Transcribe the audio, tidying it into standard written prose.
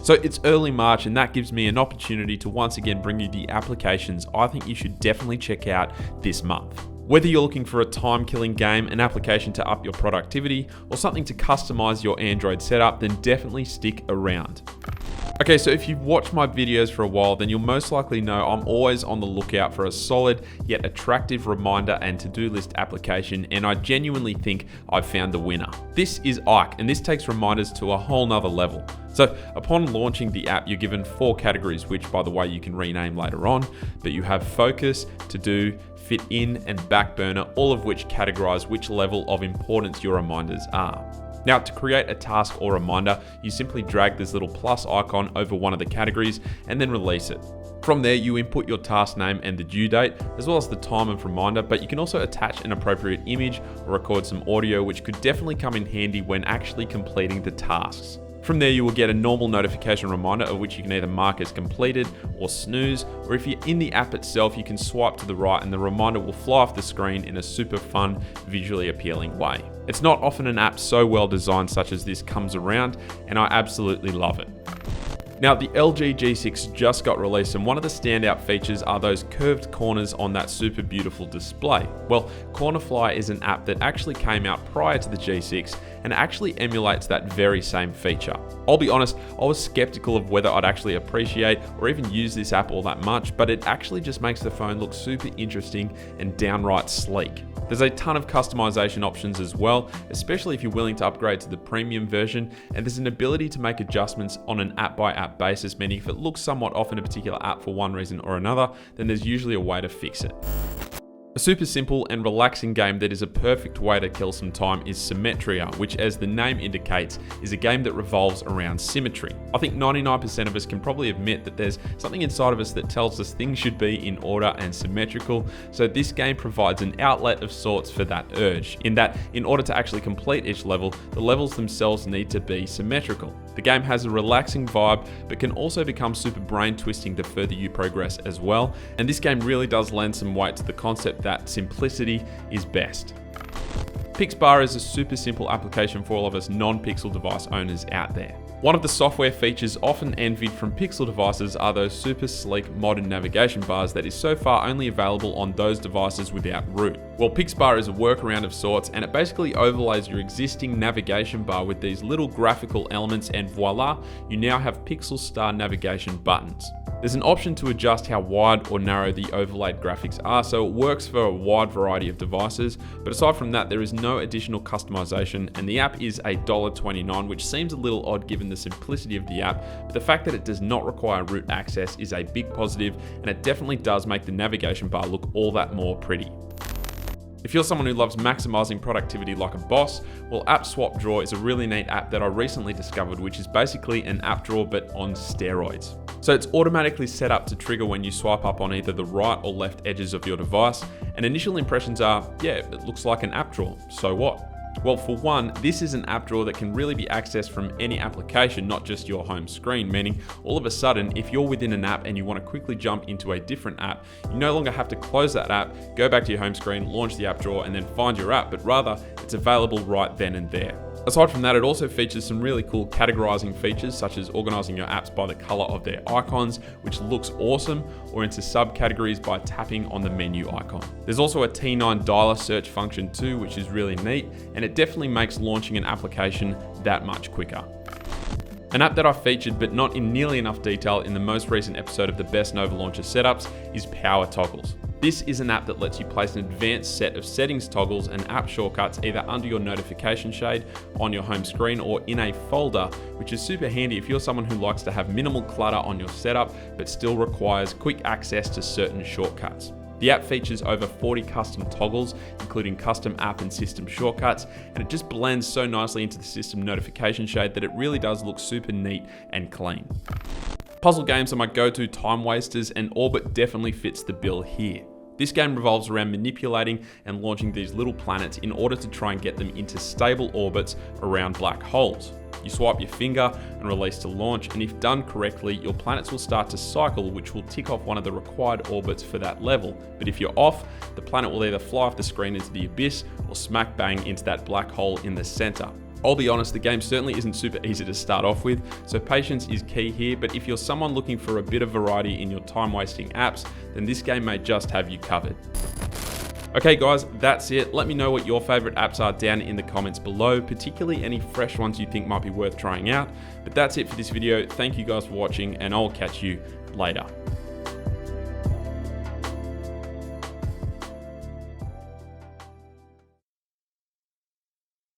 So it's early March, and that gives me an opportunity to once again bring you the applications I think you should definitely check out this month. Whether you're looking for a time-killing game, an application to up your productivity, or something to customize your Android setup, then definitely stick around. Okay, so if you've watched my videos for a while, then you'll most likely know I'm always on the lookout for a solid yet attractive reminder and to-do list application, and I genuinely think I've found the winner. This is Ike, and this takes reminders to a whole nother level. So upon launching the app, you're given 4 categories, which by the way, you can rename later on, but you have focus, to-do, fit in, and backburner, all of which categorize which level of importance your reminders are. Now, to create a task or reminder, you simply drag this little plus icon over one of the categories and then release it. From there, you input your task name and the due date, as well as the time of reminder, but you can also attach an appropriate image or record some audio, which could definitely come in handy when actually completing the tasks. From there, you will get a normal notification reminder of which you can either mark as completed or snooze, or if you're in the app itself, you can swipe to the right and the reminder will fly off the screen in a super fun, visually appealing way. It's not often an app so well designed such as this comes around, and I absolutely love it. Now, the LG G6 just got released, and one of the standout features are those curved corners on that super beautiful display. Well, Quantifier is an app that actually came out prior to the G6 and actually emulates that very same feature. I'll be honest, I was skeptical of whether I'd actually appreciate or even use this app all that much, but it actually just makes the phone look super interesting and downright sleek. There's a ton of customization options as well, especially if you're willing to upgrade to the premium version, and there's an ability to make adjustments on an app-by-app basis, meaning if it looks somewhat off in a particular app for one reason or another, then there's usually a way to fix it. A super simple and relaxing game that is a perfect way to kill some time is Symmetra, which, as the name indicates, is a game that revolves around symmetry. I think 99% of us can probably admit that there's something inside of us that tells us things should be in order and symmetrical, so this game provides an outlet of sorts for that urge, in that in order to actually complete each level, the levels themselves need to be symmetrical. The game has a relaxing vibe, but can also become super brain twisting the further you progress as well, and this game really does lend some weight to the concept that simplicity is best. FixedBar is a super simple application for all of us non-Pixel device owners out there. One of the software features often envied from Pixel devices are those super sleek modern navigation bars that is so far only available on those devices without root. Well, FixedBar is a workaround of sorts, and it basically overlays your existing navigation bar with these little graphical elements, and voila, you now have Pixel Star navigation buttons. There's an option to adjust how wide or narrow the overlaid graphics are, so it works for a wide variety of devices, but aside from that, there is no additional customization, and the app is $1.29, which seems a little odd given the simplicity of the app, but the fact that it does not require root access is a big positive, and it definitely does make the navigation bar look all that more pretty. If you're someone who loves maximizing productivity like a boss, well, Swapdraw is a really neat app that I recently discovered, which is basically an app drawer but on steroids. So it's automatically set up to trigger when you swipe up on either the right or left edges of your device, and initial impressions are, yeah, it looks like an app drawer, so what? Well, for one, this is an app drawer that can really be accessed from any application, not just your home screen, meaning all of a sudden, if you're within an app and you want to quickly jump into a different app, you no longer have to close that app, go back to your home screen, launch the app drawer, and then find your app, but rather it's available right then and there. Aside from that, it also features some really cool categorizing features, such as organizing your apps by the color of their icons, which looks awesome, or into subcategories by tapping on the menu icon. There's also a T9 dialer search function too, which is really neat, and it definitely makes launching an application that much quicker. An app that I featured, but not in nearly enough detail in the most recent episode of the Best Nova Launcher Setups, is PowerToggles. This is an app that lets you place an advanced set of settings toggles and app shortcuts either under your notification shade, on your home screen, or in a folder, which is super handy if you're someone who likes to have minimal clutter on your setup, but still requires quick access to certain shortcuts. The app features over 40 custom toggles, including custom app and system shortcuts, and it just blends so nicely into the system notification shade that it really does look super neat and clean. Puzzle games are my go-to time wasters, and Orbit definitely fits the bill here. This game revolves around manipulating and launching these little planets in order to try and get them into stable orbits around black holes. You swipe your finger and release to launch, and if done correctly, your planets will start to cycle, which will tick off one of the required orbits for that level. But if you're off, the planet will either fly off the screen into the abyss or smack bang into that black hole in the center. I'll be honest, the game certainly isn't super easy to start off with, so patience is key here, but if you're someone looking for a bit of variety in your time-wasting apps, then this game may just have you covered. Okay guys, that's it. Let me know what your favorite apps are down in the comments below, particularly any fresh ones you think might be worth trying out. But that's it for this video. Thank you guys for watching, and I'll catch you later.